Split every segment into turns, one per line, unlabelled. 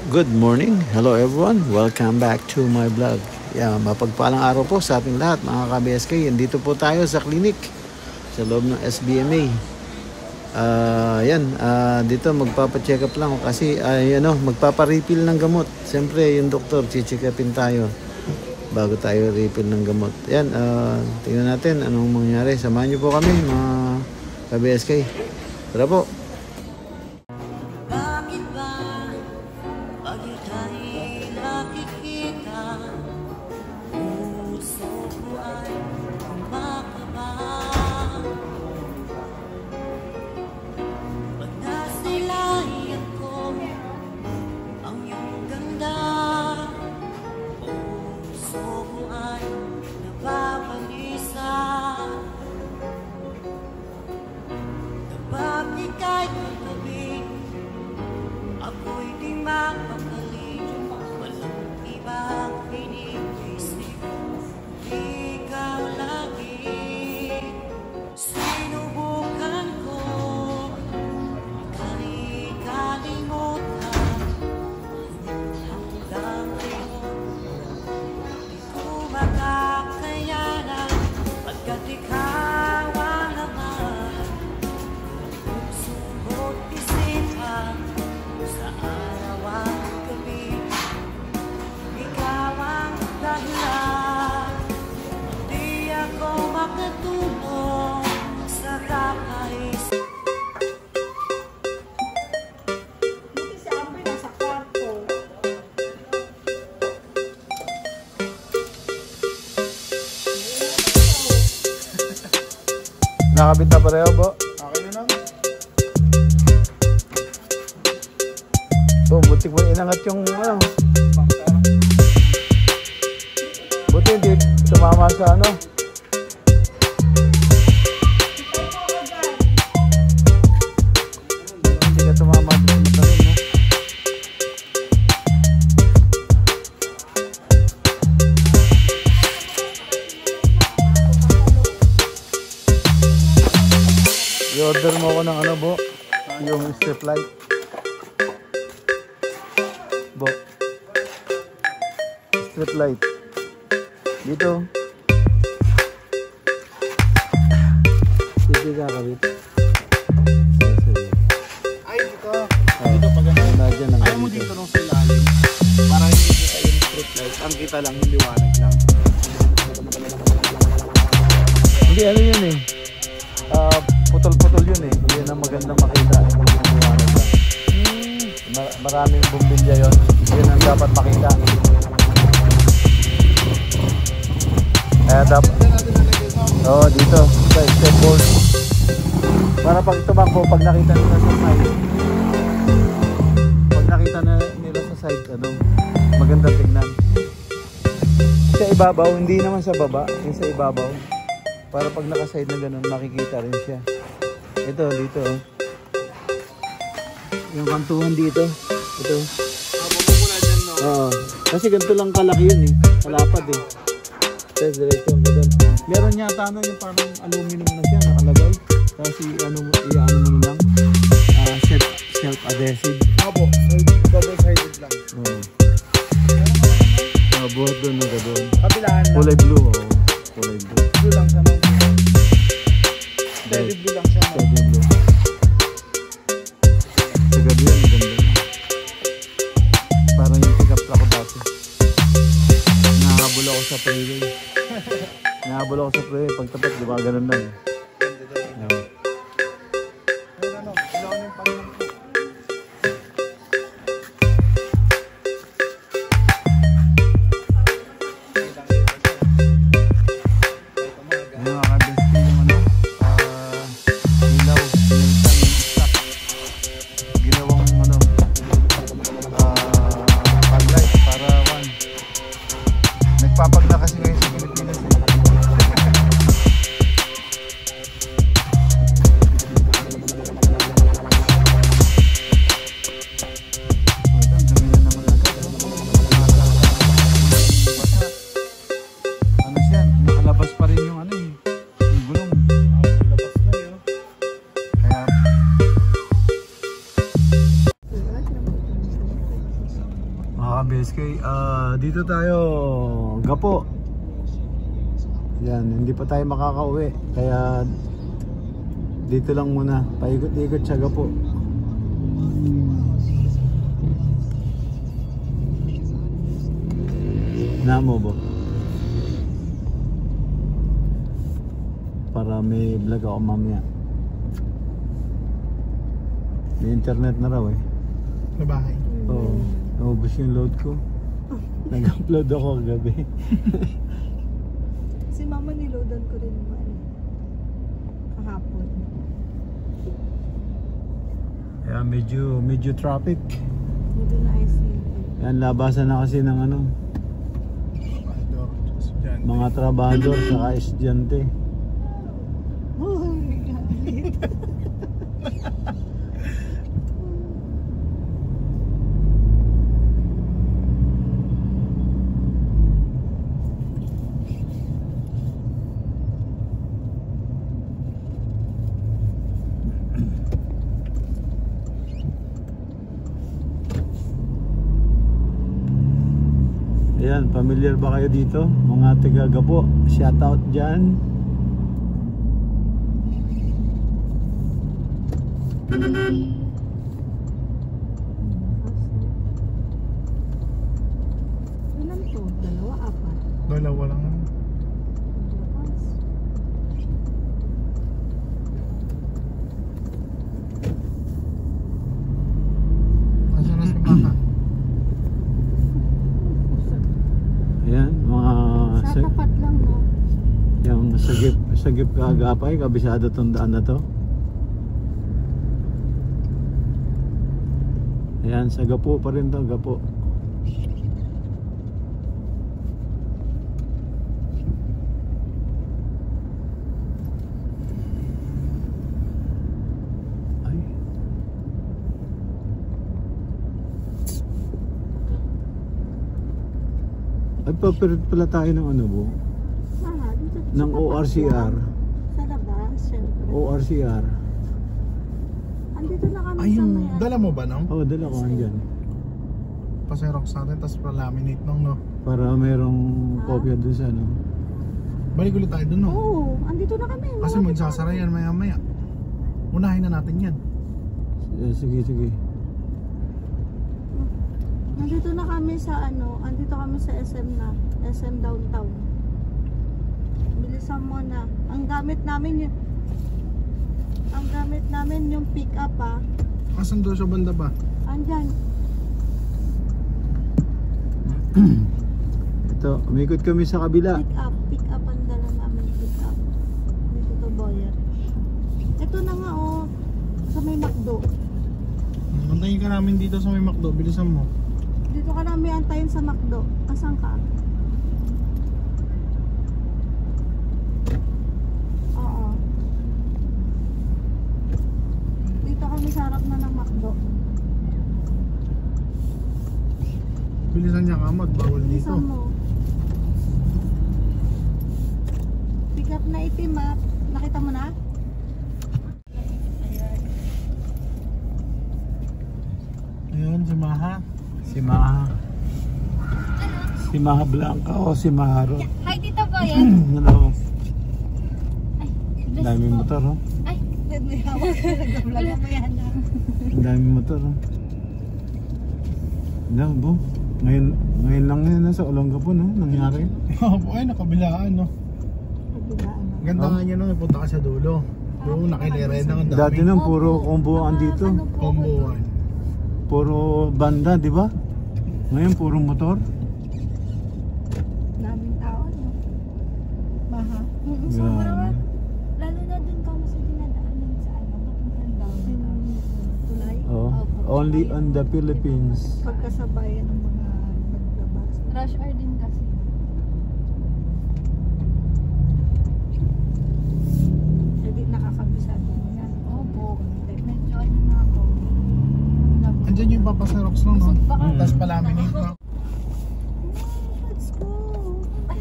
Good morning. Hello everyone. Welcome back to my vlog. Mapagpalang araw po sa ating lahat mga ka-BSK. Dito po tayo sa clinic sa loob ng SBMA. Dito magpapa-check up lang kasi magpapa-refill ng gamot. Siyempre yung doktor check upin tayo bago tayo refill ng gamot. Tingnan natin anong mangyari. Samahan niyo po kami mga ka-BSK. Tara po.
Nakabit na pareho po? Okay na lang. Buti mo inangat yung buti hindi tumama sa hindi ka tumama sa matalim, no? I-order mo ako ng yung strip light. Strip light. Dito. Dito ka kabit.
Ay, dito. Dito pa ganun. Ayaw mo dito nung sa ilalim. Para hindi kita yung strip light. Ang kita lang, yung liwanag lang.
Hindi, yun eh. Putol-putol yun eh. Hindi na magandang makita. Maraming bumbilya yun. Yun ang dapat makita. Dapat dito sa step board para pag tumakbo, pag nakita nila sa side, magandang tignan. Sa ibabaw, hindi naman sa baba, yung sa ibabaw, para pag nakaside na ganun makikita rin siya. Ito dito yung kantuhan dito, ito.
Muna dyan, no?
Oo.
Kasi ganito lang kalaki yun eh. Kalapad eh. Tapos diretso ang doon.
Meron yata ano yung parang
Aluminum na siya nakalagay. Tapos i-ano mo na lang. Self-adhesive.
Opo, so double-sided lang.
Oo. Buhat doon na doon.
Kabilaan lang.
Kulay blue. Oo. Kulay blue.
Blue lang siya. Steady blue lang siya.
Steady blue. Sa gabi yun, maganda na. Parang yung pick-up ako dati. Nahabol ako sa freeway. Nahabol ako sa freeway. Pagtapat, di ba ganun lang. Oo.
Ano, kailangan yung panglang po.
Papag na kasi ngayon sa Pilipinas eh. Ano siya? Nakalabas pa rin yung ano eh. Yung gulong.
Labas na yun.
Kaya mga BSK, dito tayo Gapo. Yan, hindi pa tayo makakauwi. Kaya dito lang muna. Paikot-ikot sa Gapo. Namo ba? Para may vlog ako mamaya. May internet na raw eh.
Sa bahay.
Oo. Naubos yung load ko. Nag-upload ako kagabi.
Si mama niloadan ko rin naman. Kahapon.
Kaya medyo traffic.
Dito na IC.
Yan, labasan na kasi ng ano,
Trabador, estudyante.
mga trabador saka estudyante.
Uy, galit.
Ayan, familiar ba kayo dito? Mga taga Gapo, shout out dyan.
Ilan to? Dalawa, apat.
Dalawa lang.
Lakas.
Asa na si Maka?
Ayan, mga
Sa tapat lang, no?
yung sagip kaagapay, kabisado tong daan na to. Ayan, sa Gapo pa rin to, Gapo. Ay. Ay, papirit pala tayo ng ano po?
Aha, dito. sa
Ng
tapat
ORCR.
lang. Sa labas, syempre.
ORCR.
Andito na kami
Ay,
sa
yung
may...
dala mo ba nang?
Oh, dala ko andyan.
Paserox natin, tapos pa-laminate nung no.
Para merong kopya doon sa ano.
Balik ulit tayo dun no.
Oo, andito na kami.
Kasi
Malapit
magsasara
na.
yan maya maya. Unahin na natin yan.
Sige, sige.
Nandito na kami sa ano, andito kami sa SM na, SM Downtown. Bilisan mo na. Ang gamit namin yung pick up ah.
Asan doon sa banda ba?
Andyan.
Ito, umikot kami sa kabila.
Pick up ang dala namin, pick up. Dito to Boyer. Ito na nga oh, sa may McDo.
Mantayin ka namin dito sa may McDo, bilisan mo.
Dito ka namin antayin sa McDo. Asan ka? Oo. Dito kami sa harap na ng McDo.
Bilisan niya kamot, bawal dito.
Bilisan mo. Pick up na itim ah. Nakita mo na?
Ayun, si Maha.
Si Maha. Si Maha Blanca o si Maha Ron.
Hi, Tita Boyan.
Hello.
Ay,
Ang daming motor, oh.
Ay,
May hawak ka. Nag-vlog mo yan ah.
Ang daming motor, oh. Bo. Ngayon lang yan nasa Olongapo, no? Nangyari.
Ay, nakabilaan, no?
Pagbilaan ah.
Ganda nga niya nung ipunta ka sa dulo. Yung nakilere na ang dami.
Dati nang puro komboan dito.
Ano po?
Combo 1.
Puro banda, di ba? Ngayon puro motor.
Daming tao no? Maha.
sobra.
Grabe.
Lalo na dun ka mo sa dinadaanan sa ano, papuntang down.
Tulay.
Oh, only on the Philippines.
Pagkasabayan ng mga naglabas.
Rush hour din kasi.
Hindi nakakabisado mo yan.
Opo. Medyo ano na ako.
Andyan yung papasarox nung, no?
Busog pa ka.
Tapos palaminate na.
Let's go. Ay,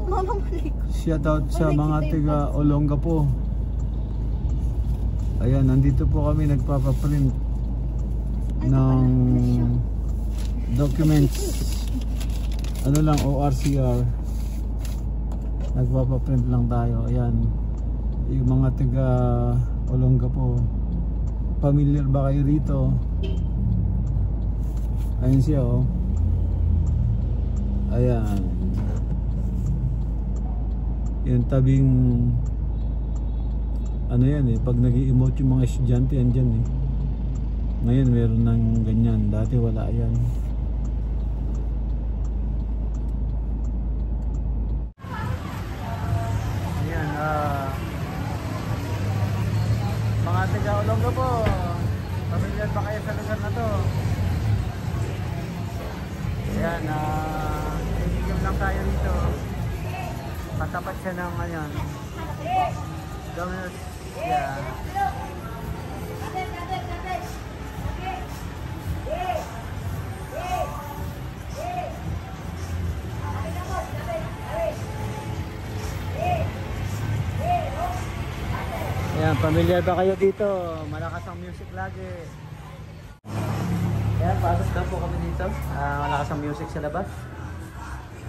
mama malik.
Shout out sa mga tiga Olongapo. Ayan, nandito po kami nagpapaprint ng documents. Ano lang, ORCR. Nagpapaprint lang tayo. Ayan, yung mga tiga Olongapo. Familiar ba kayo rito? Ayan siya, oh. Ayan. Yung tabing ano yan eh, pag nag-i-emote yung mga estudyante andyan eh. Ngayon meron ng ganyan, dati wala yan. Ayan, mga taga-Olongapo po, pamilyar ba kayo sa lugar na to? Ayan, tigil lang tayo dito. Katapat siya ng ayan. Domino's, yeah. Ayan, pamilyar ba kayo dito? Malakas ang music lagi. Ayan, pasok na po kami dito. Malakas ang music sa labas.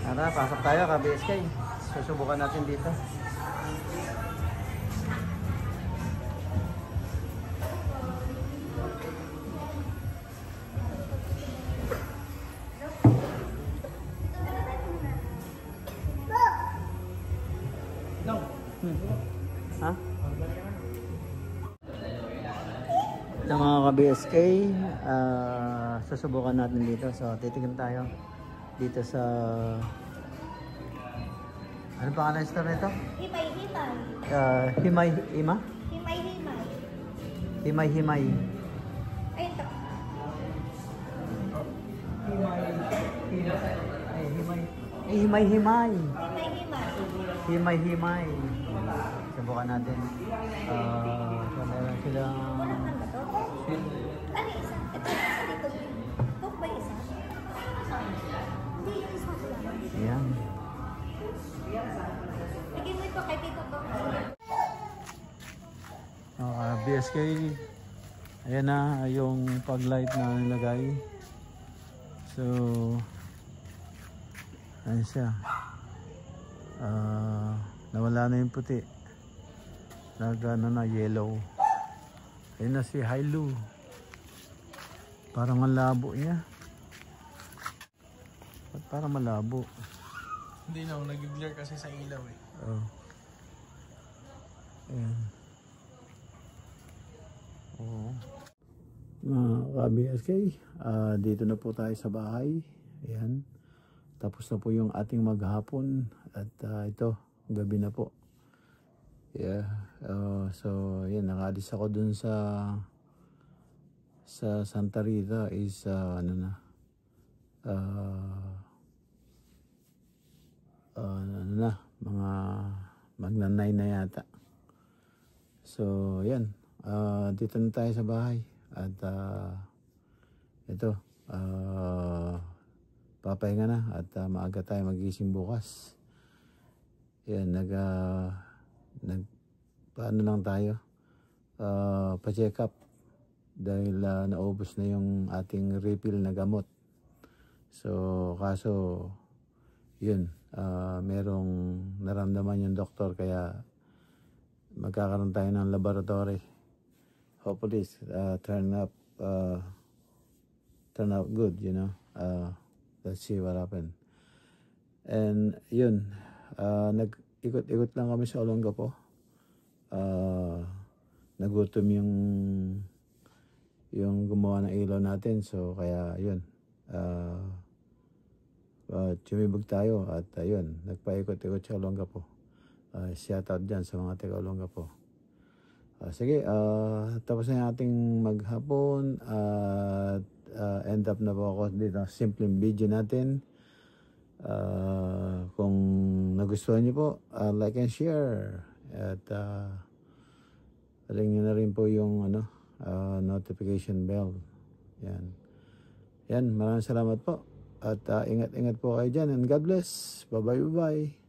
Tara, pasok tayo ka BSK. Susubukan natin dito. Ha? Ito mga ka-BSK, susubukan natin dito. So, titignan tayo dito sa... Ano pangalan ng store nito?
Himay-himay.
Himay-hima?
Himay-himay.
Himay-himay.
Ay, ito.
Himay-himay.
Himay-himay.
Himay-himay. Subukan natin. So, meron silang...
Ano ba to? Ano isa? Ito isa dito. Coke ba isa? Hindi, yung isa ko lang.
Ayan.
Lagyan mo ito kay Tito to.
BSK, ayan na yung pag-light na nilagay. So, ayan siya. Nawala na yung puti. Nagano na yellow. Ayan na si Hailu. Parang ang labo niya. Ba't parang malabo?
Hindi na, nag-glare kasi sa ilaw eh.
Oh. Ayan. Oo. Mga ka-BSK, dito na po tayo sa bahay. Ayan. Tapos na po yung ating maghapon. At ito, gabi na po. Yeah. So, ayan, nakaalis ako dun sa Santa Rita is ano na. Ano na, mga magna-9 na yata. So, yan. Dito na tayo sa bahay. At ito, papahinga na at maaga tayo magising bukas. Yan, paano lang tayo, pa-check up dahil naubos na yung ating refill na gamot. So, kaso, yun, merong naramdaman yung doktor kaya magkakaroon tayo ng laboratory. Hopefully, turn out good, you know. Let's see what happen. And yun, nag-ikot-ikot lang kami sa Olongapo. Nagutom yung gumawa ng ilaw natin, so kaya yun, tumibog tayo at yun, nagpaikot-ikot sa Olongapo. Shout out dyan sa mga taga Olongapo. Sige, tapos na yung ating maghapon at end up na po ako dito. Simpleng video natin. Kung nagustuhan niyo po, like and share. At aling nyo na rin po yung notification bell. Yan, maraming salamat po. At ingat-ingat po kayo dyan. And God bless. Bye-bye.